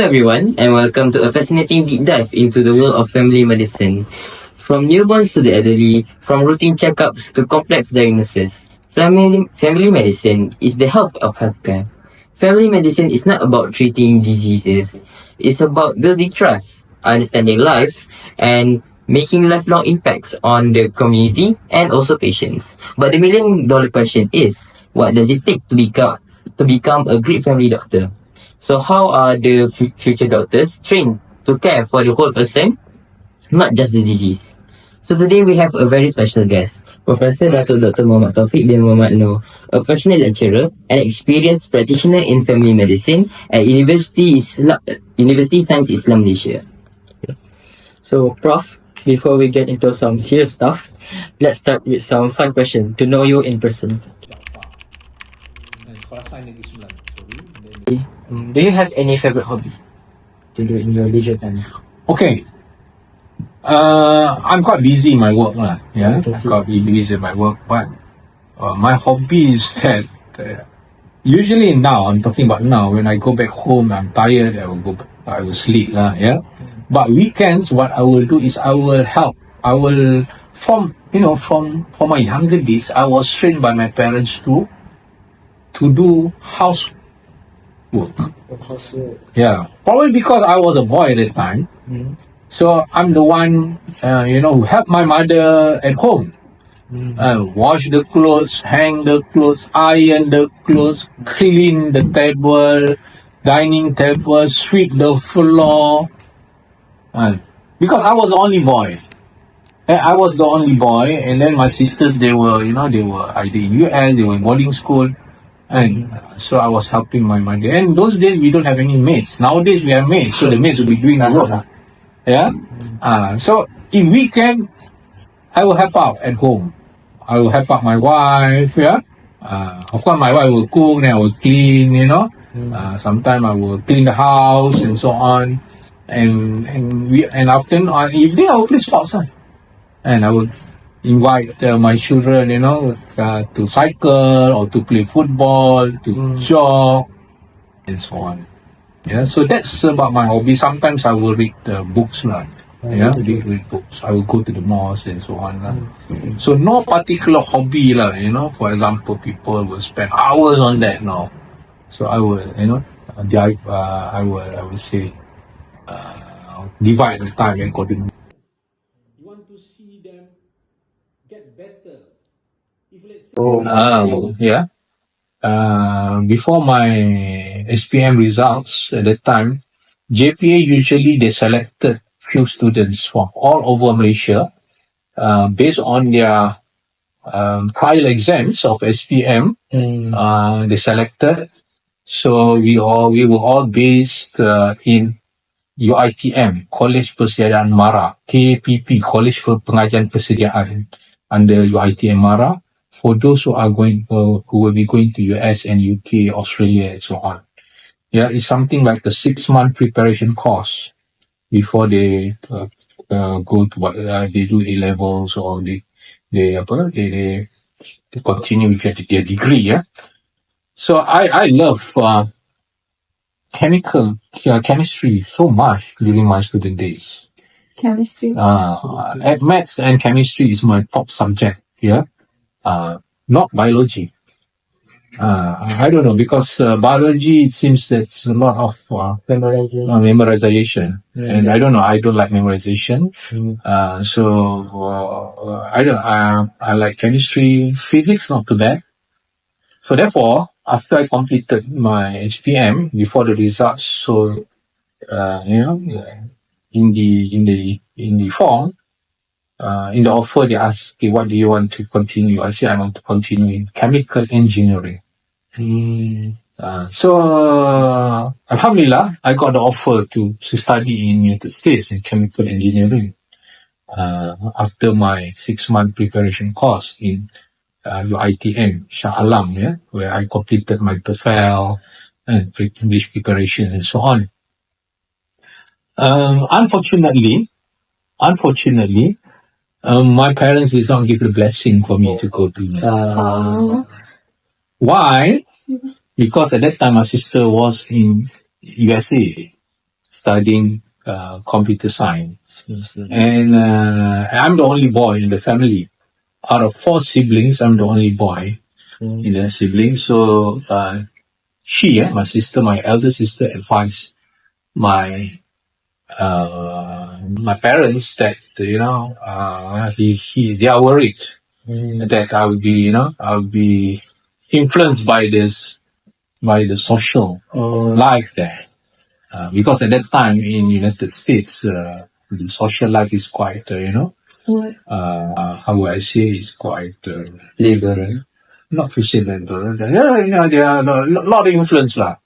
Hello everyone, and welcome to a fascinating deep dive into the world of family medicine. From newborns to the elderly, from routine checkups to complex diagnosis, family medicine is the health of healthcare. Family medicine is not about treating diseases, it's about building trust, understanding lives, and making lifelong impacts on the community and also patients. But the million dollar question is, what does it take to become a great family doctor? So how are the future doctors trained to care for the whole person, not just the disease? So today we have a very special guest, Professor Dato Dr. Mohd Tauffik bin Muhammad Noor, a passionate lecturer and experienced practitioner in family medicine at University Science Islam Malaysia. So, Prof, before we get into some serious stuff, let's start with some fun question to know you in person. Do you have any favorite hobby to do in your leisure time? Okay. I'm quite busy in my work lah. Yeah, I can see. quite busy in my work, but my hobby is that usually now I'm talking about now. When I go back home, I'm tired. I will sleep lah. Yeah, but weekends, what I will do is I will help. I will from my younger days, I was trained by my parents to do housework. Yeah, probably because I was a boy at the time. So I'm the one, who helped my mother at home. Wash the clothes, hang the clothes, iron the clothes, clean the table, dining table, sweep the floor. Because I was the only boy. I was the only boy, and then my sisters, they were either in UA1, they were in boarding school. And so I was helping my mother. And those days, we don't have any maids. Nowadays, we have maids, so the maids will be doing the work. Yeah. So in weekend, I will help out at home. I will help out my wife. Yeah. Of course, my wife will cook, then I will clean. Sometimes I will clean the house and so on. And after evening, I will play sports. And I will invite my children, to cycle or to play football, to jog, and so on. Yeah, so that's about my hobby. Sometimes I will read books, read books. I will go to the mosque and so on. So no particular hobby, For example, people will spend hours on that now. So I will, I will say, divide the time accordingly. You want to see them get better. If let's say, before my SPM results at that time, JPA usually they selected few students from all over Malaysia based on their trial exams of SPM. They selected. So we were all based in UITM, College Persediaan Mara, KPP, College Pengajian Persediaan under UITM Mara. For those who will be going to US and UK, Australia, and so on. Yeah, it's something like a 6-month preparation course before they go to what they do A levels or they continue with their degree. Yeah. So I love chemistry so much during my student days. Chemistry. Maths and chemistry is my top subject. Yeah. Not biology. I don't know, because biology, it seems that's a lot of memorization. And I don't know, I don't like memorization. I like chemistry. Physics, not too bad. So therefore, after I completed my HPM, before the results, so in the form, in the offer, they asked, okay, what do you want to continue? I said, I want to continue in chemical engineering. So, Alhamdulillah, I got the offer to study in United States in chemical engineering after my 6-month preparation course in UITM, Shah Alam, where I completed my TOEFL and English preparation and so on. Unfortunately, my parents did not give the blessing for me to go to Why? Because at that time my sister was in USA. studying computer science. And I'm the only boy in the family. Out of 4 siblings, I'm the only boy in the siblings. So my sister, my elder sister, advised my my parents that they are worried that I will be influenced by the social life there. Because at that time in United States, the social life is quite, how would I say, is quite Liberal. not to say liberal. Yeah, there are a lot of influence lah.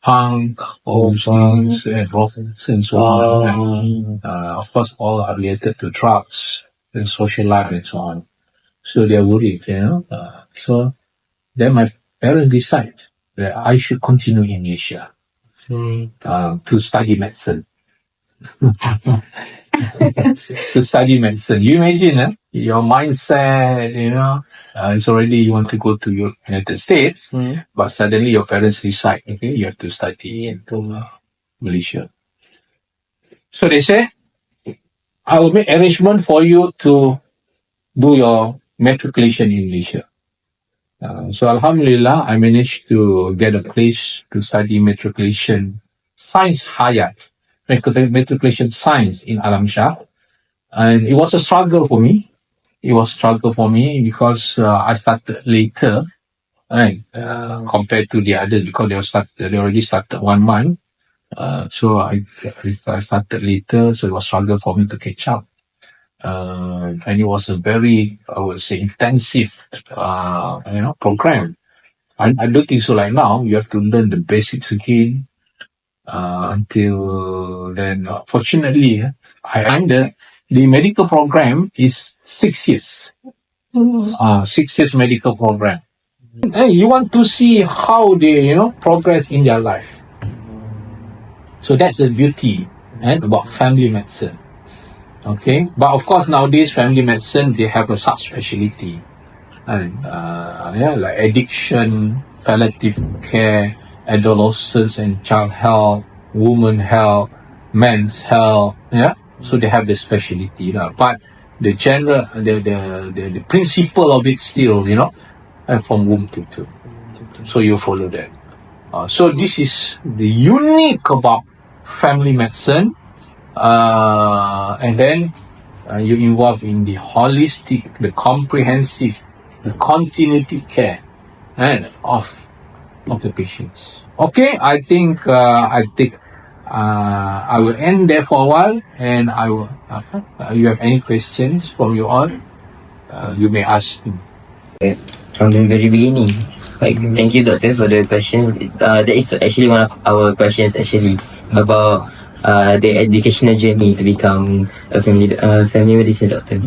Punk, all these things, and rock and so on. Of course, all are related to drugs and social life and so on. So they are worried, so then my parents decide that I should continue in Asia to study medicine. To study medicine. You imagine, your mindset, it's already you want to go to United States, but suddenly your parents decide, okay, you have to study in Malaysia. So they say, I will make arrangement for you to do your matriculation in Malaysia. So Alhamdulillah, I managed to get a place to study matriculation science Hayat, matriculation science in Alam Shah. And it was a struggle for me. It was a struggle for me because I started later, compared to the others, because they already started 1 month. So I started later, so it was a struggle for me to catch up. And it was a very, I would say, intensive, program. I don't think so. Like now, you have to learn the basics again. Until then, fortunately, I find the medical program is 6 years. 6 years medical program. And you want to see how they, progress in their life. So that's the beauty about family medicine. Okay, but of course nowadays family medicine they have a subspecialty, and like addiction, palliative care, adolescence and child health, women health, men's health. Yeah, so they have the specialty lah. But the general, the principle of it still, from womb to tomb. So you follow that. So this is the unique about family medicine. And then you involve in the holistic, the comprehensive, the continuity care of the patients. Okay, I think I will end there for a while, and I will. You have any questions from you all? You may ask. From the very beginning. Thank you, Doctor, for the question. That is actually one of our questions about the educational journey to become a family medicine doctor.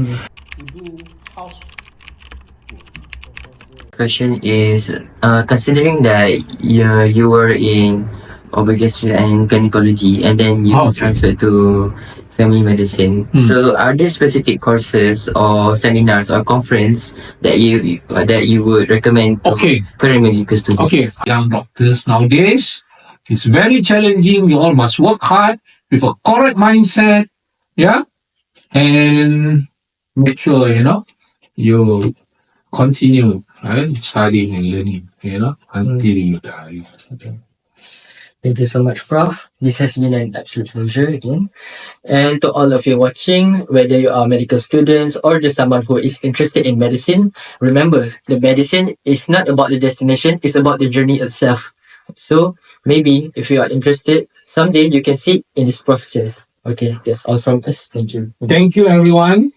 Question is, considering that you were in obstetrics and gynecology, and then you transferred to family medicine. So, are there specific courses or seminars or conference that you would recommend to current medical students? Okay, young doctors nowadays, it's very challenging. You all must work hard with a correct mindset, and make sure you continue studying and learning, until you die. Okay. Thank you so much, Prof. This has been an absolute pleasure again. And to all of you watching, whether you are medical students or just someone who is interested in medicine, remember, the medicine is not about the destination, it's about the journey itself. So, maybe if you are interested, someday you can sit in this Prof chair. Okay, that's all from us. Thank you. Thank you, everyone.